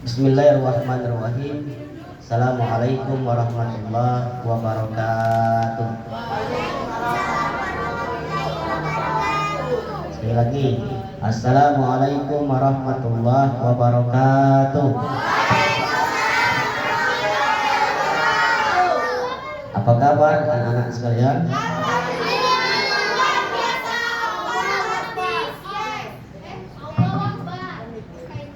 Bismillahirrahmanirrahim. Assalamualaikum warahmatullahi wabarakatuh. Sekali lagi, Assalamualaikum warahmatullahi wabarakatuh. Apa kabar anak-anak sekalian?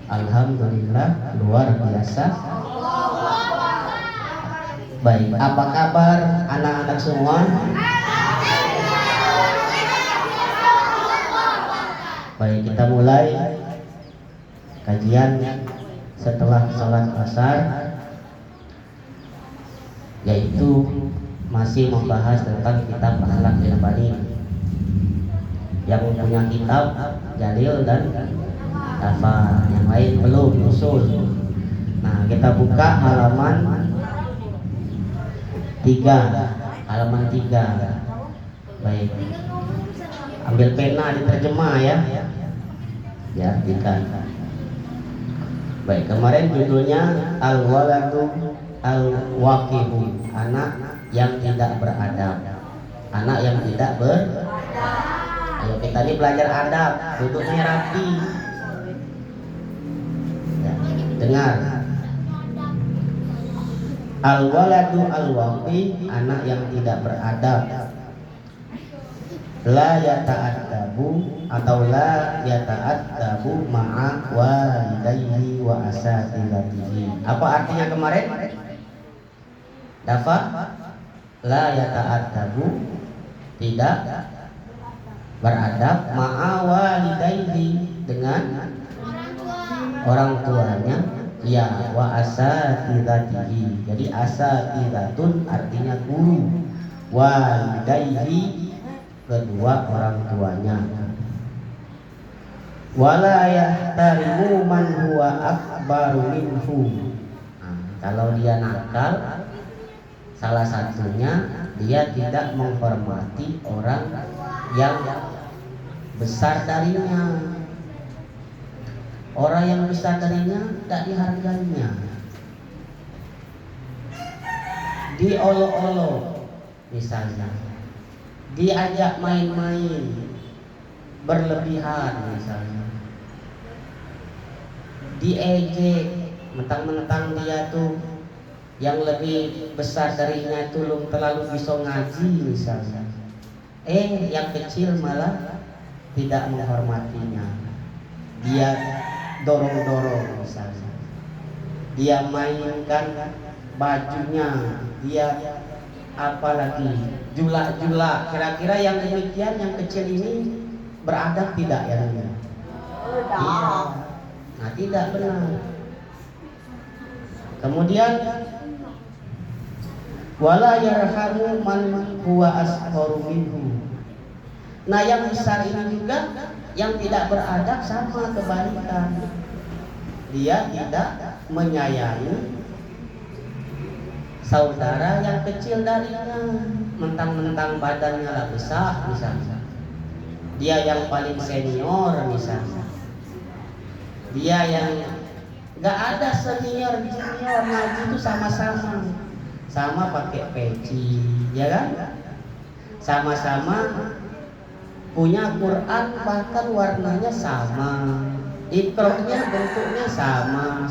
Alhamdulillah, luar biasa. Baik, apa kabar anak-anak semua? Baik, kita mulai kajian setelah sholat asar, yaitu masih membahas tentang kitab Akhlaq Irbani. Yang punya kitab Jalil dan Dafa, yang lain belum usul. Nah, kita buka halaman 3. Baik, ambil pena diterjemah ya, diartikan. Baik, kemarin judulnya Al-Waladu Al-Waqihu, anak yang tidak beradab. Anak yang tidak beradab. Ayo kita ini belajar adab, duduknya rapi. Dengar, al-waladu al-waqi, anak yang tidak beradab. La yata'addabu atau la yata'addabu ma'a walidayhi wa asatidatihi. Apa artinya kemarin? Dafa, la yata'addabu, tidak beradab, ma'a walidayhi, dengan orang tuanya, ya, wa asatidatihi. Jadi asatidatun artinya guru, walidayhi kedua orang tuanya. Wala yahtarimu man huwa akbaru minhu. Nah, kalau dia nakal, salah satunya dia tidak menghormati orang yang besar darinya. Orang yang besar darinya tidak dihargainya, diolok-olok, misalnya diajak main-main berlebihan, misalnya diejek, mentang-mentang dia tuh yang lebih besar darinya itu terlalu bisa ngaji, misalnya. Yang kecil malah tidak menghormatinya. Dia dorong-dorong, misalnya dia mainkan bajunya, dia apalagi julak-julak. Kira-kira yang demikian, yang kecil ini beradab tidak ya? Iya. Nah, tidak benar. Kemudian wala yarhamu man huwa asgharu minhu. Nah, yang besar ini juga yang tidak beradab sama kebalikan. Dia tidak menyayangi saudara yang kecil darinya, mentang-mentang badannya lah besar, misalnya. Dia yang paling senior, misalnya. Dia yang gak ada senior ngaji itu sama-sama, sama pakai peci, ya kan? Sama-sama punya Quran, bahkan warnanya sama, ikroknya bentuknya sama.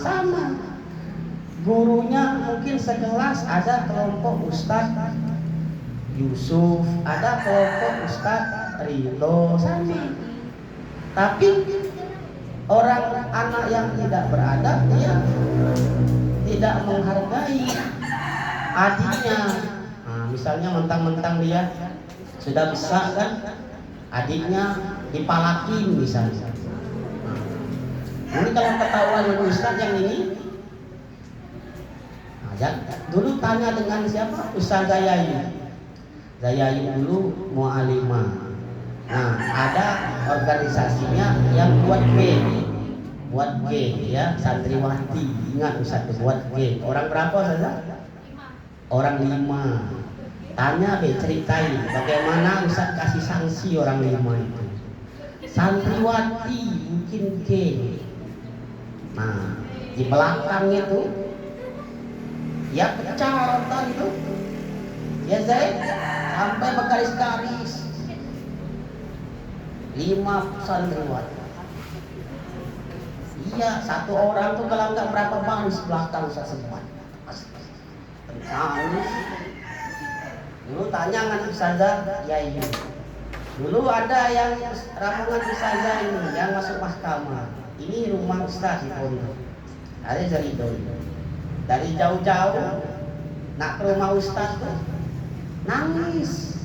Gurunya mungkin sekelas, ada kelompok Ustadz Yusuf, ada kelompok Ustadz Ridho, sama. Tapi orang anak yang tidak beradab, dia tidak menghargai adiknya. Nah, misalnya mentang-mentang dia sudah besar kan, adiknya dipalakin misalnya. Ini kalau ketahuan Ustadz yang ini, dulu tanya dengan siapa? Ustadz Zayayu dulu mu'alimah. Nah, ada organisasinya yang buat G ya, santriwati. Ingat Ustadz, buat G. Orang berapa saja? Orang 5. Tanya ceritain bagaimana Ustadz kasih sanksi orang 5 itu. Santriwati mungkin G. Nah, di belakang itu ya pecah rotan itu ya Zaid, sampai bergaris-garis 5 santriwan. Iya, satu orang tuh kalau nggak berapa baris belakang sesempat nangis. Dulu tanya kan Ustazah, ya iya. Dulu ada yang ramungan Ustazah ini yang masuk mahkamah. Ini rumah Ustaz di pondok. Ada dari dari jauh-jauh nak ke rumah Ustaz tuh nangis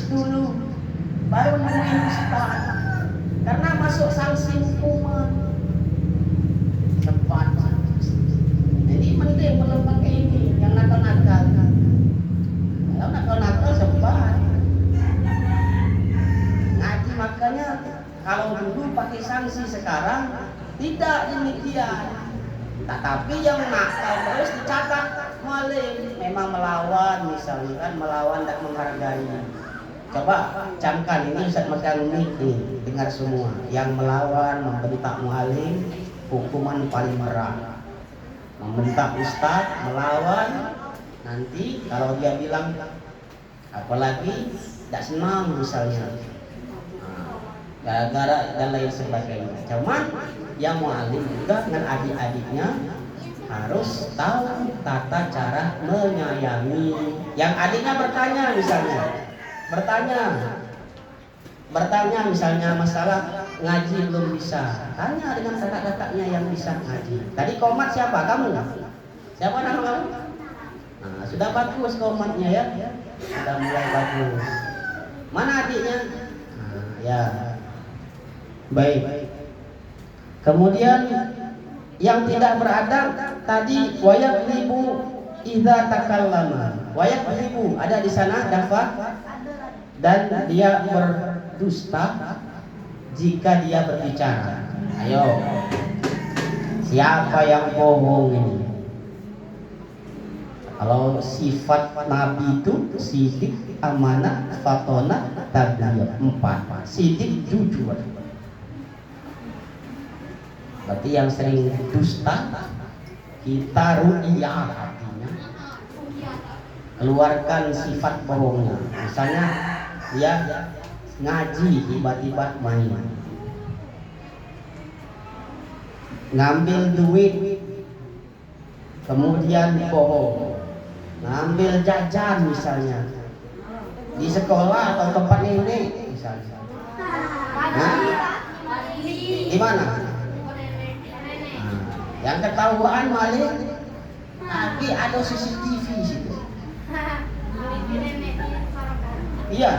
dulu, baru nemuin Ustaz karena masuk sanksi hukuman. Sempat. Jadi penting belum pakai ini yang nakal-nakal. Kalau nakal-nakal sempat. Ngaji makanya kalau dulu pakai sanksi, sekarang tidak demikian. Tetapi yang nakal terus dicatat maling, memang melawan, misalnya kan melawan dan menghargai. Coba camkan ini Ustaz makan nih, dengar semua. Yang melawan, membentak mualim, hukuman paling berat. Membentak ustaz, melawan, nanti kalau dia bilang apalagi tidak senang misalnya, gara-gara dan lain sebagainya. Cuman yang mualim juga dengan adik-adiknya harus tahu tata cara menyayangi. Yang adiknya bertanya misalnya masalah ngaji belum bisa, tanya dengan kakak-kakaknya yang bisa ngaji. Tadi komat siapa? Kamu? Siapa nama kamu? Nah, sudah bagus komatnya ya, sudah mulai bagus. Mana adiknya? Nah, ya, baik. Kemudian yang tidak beradab tadi, wayak ribu idza takallama. Wayak ribu ada di sana dapat, dan dia berdusta jika dia berbicara. Ayo, siapa yang bohong ini? Kalau sifat Nabi itu sidik, amanah, fatona, tabligh. 4. Sidik, jujur. Berarti yang sering dusta kita ru'iyah, artinya keluarkan sifat bohongnya. Misalnya dia ngaji tiba-tiba main, ngambil duit kemudian bohong, ngambil jajan misalnya di sekolah atau tempat ini misalnya. Nah, di mana? Yang ketahuan maling, tapi ada CCTV situ. Iya.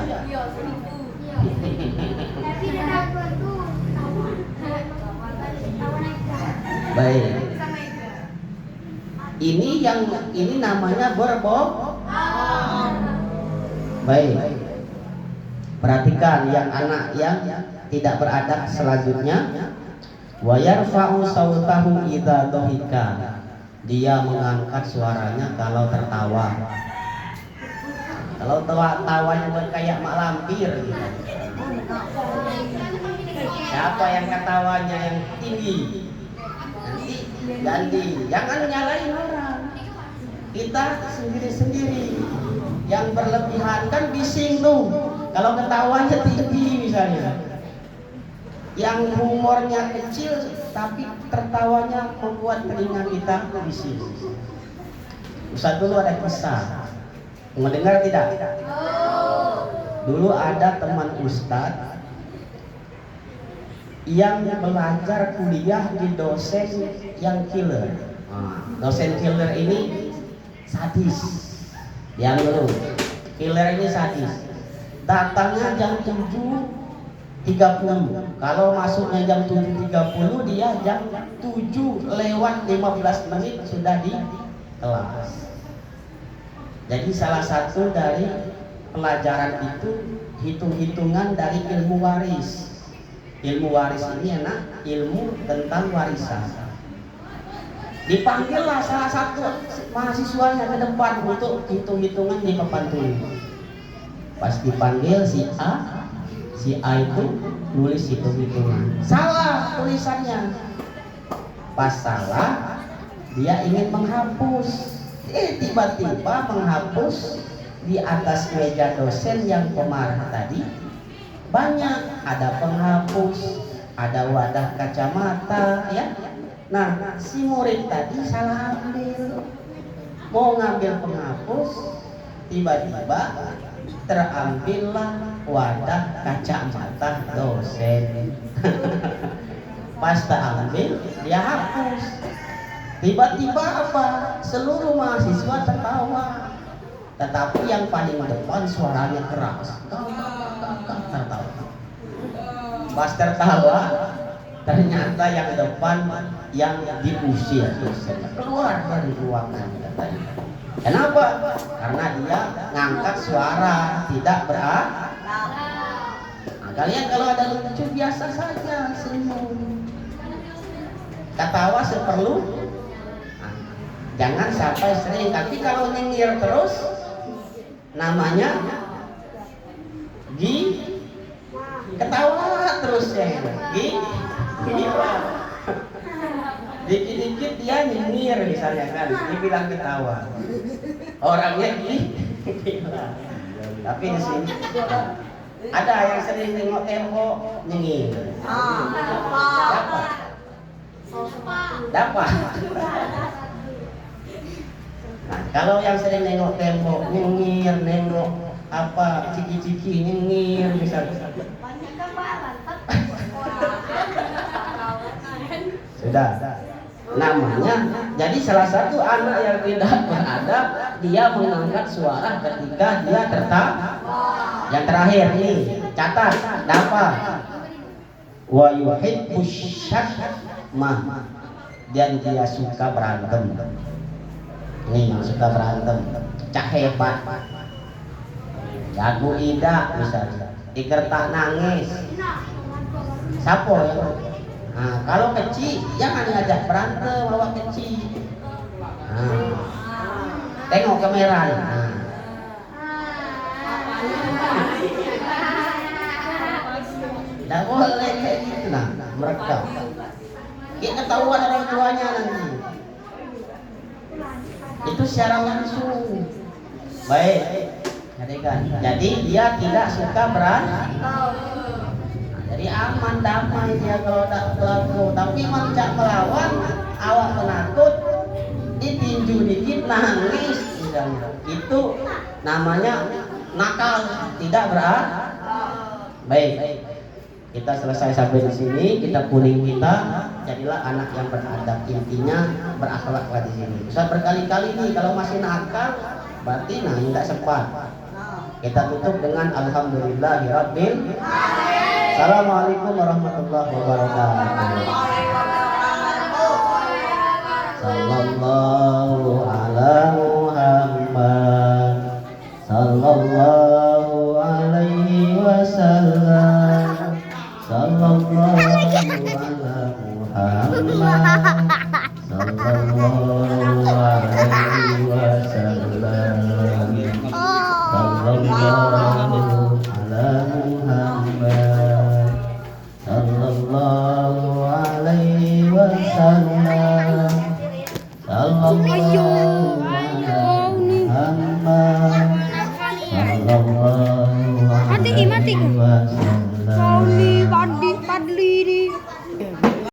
Baik. Ini namanya berbohong. Baik. Perhatikan yang anak yang tidak beradab selanjutnya. Wa yarfa'u sautahu idza dhahika. Dia mengangkat suaranya kalau tertawa. Kalau tawanya kayak mak lampir gitu. Siapa yang ketawanya yang tinggi? Nanti ganti. Jangan nyalain orang. Kita sendiri-sendiri. Yang berlebihan kan bising tuh. Kalau ketawanya tinggi misalnya. Yang humornya kecil tapi tertawanya membuat telinga kita bising. Ustaz dulu ada kisah. Mau dengar tidak? Dulu ada teman Ustaz yang belajar kuliah di dosen yang killer. Dosen killer ini sadis. Yang dulu killer ini sadis. Datangnya jam 7:30. Kalau masuknya jam 7:30, dia jam 7:15 sudah di kelas. Jadi salah satu dari pelajaran itu hitung-hitungan dari ilmu waris. Ilmu waris ini enak, ilmu tentang warisan. Dipanggillah salah satu mahasiswanya ke depan untuk hitung-hitungan di papan tulis. Pas dipanggil si A itu nulis hitung-hitungan. Salah tulisannya. Pas salah dia ingin menghapus, tiba-tiba menghapus di atas meja dosen yang pemarah tadi banyak, ada penghapus, ada wadah kacamata, ya. Nah, si murid tadi salah ambil, mau ngambil penghapus, tiba-tiba terambillah wadah kacamata dosen. Pas tak ambil, dia hapus. Tiba-tiba apa? Seluruh mahasiswa tertawa. Tetapi yang paling depan suaranya keras. Tertawa. Pas tertawa, ternyata yang depan yang diusir dosen keluar dari ruangan katanya. Kenapa? Karena dia ngangkat suara tidak berat. Nah, kalian kalau ada lucu biasa saja senyum, ketawa seperlu. Nah, jangan sampai sering. Tapi kalau nyengir terus, namanya ketawa terus ya. Gila. Dikit-dikit dia nyengir misalnya kan, dibilang ketawa. Orangnya gila. Tapi di sini ada yang sering nengok tembok nyengir. Dapat. Nah, kalau yang sering nengok tembok nyengir, nengok apa ciki-ciki nyengir misalnya. Sudah. Namanya, jadi salah satu anak yang tidak beradab, dia mengangkat suara ketika dia tertawa. Yang terakhir nih, catat, dapat. Wa yuhibbus syatmah, dan dia suka berantem. Nih, suka berantem, cak hebat. Jago ida misalnya, dikertak nangis. Sapo ya? Nah, kalau kecil jangan ngajak berantem, bawa kecil. Nah, tengok kamera. Nah. Tidak boleh kayak gitu nah, merekam. Kita ketahuan orang tuanya nanti. Itu secara langsung. Baik, jadi dia tidak suka berantem. Jadi aman damai dia kalau tak pelaku, tapi mancak melawan, awak penakut, ditinju dikit nangis misalnya. Itu namanya nakal, tidak berat. Baik, kita selesai sampai di sini, kita kuning kita, jadilah anak yang beradab, intinya berakhlaklah di sini. Ustaz berkali-kali nih kalau masih nakal, berarti tidak sempat. Kita tutup dengan alhamdulillahirabbil alamin. Assalamualaikum warahmatullahi wabarakatuh. Sallallahu ala Muhammad, sallallahu alaihi wasallam, sallallahu ala Muhammad, sallallahu alaihi wasallam, sallallahu ala Muhammad, sallallahu alaihi wasallam, sallallahu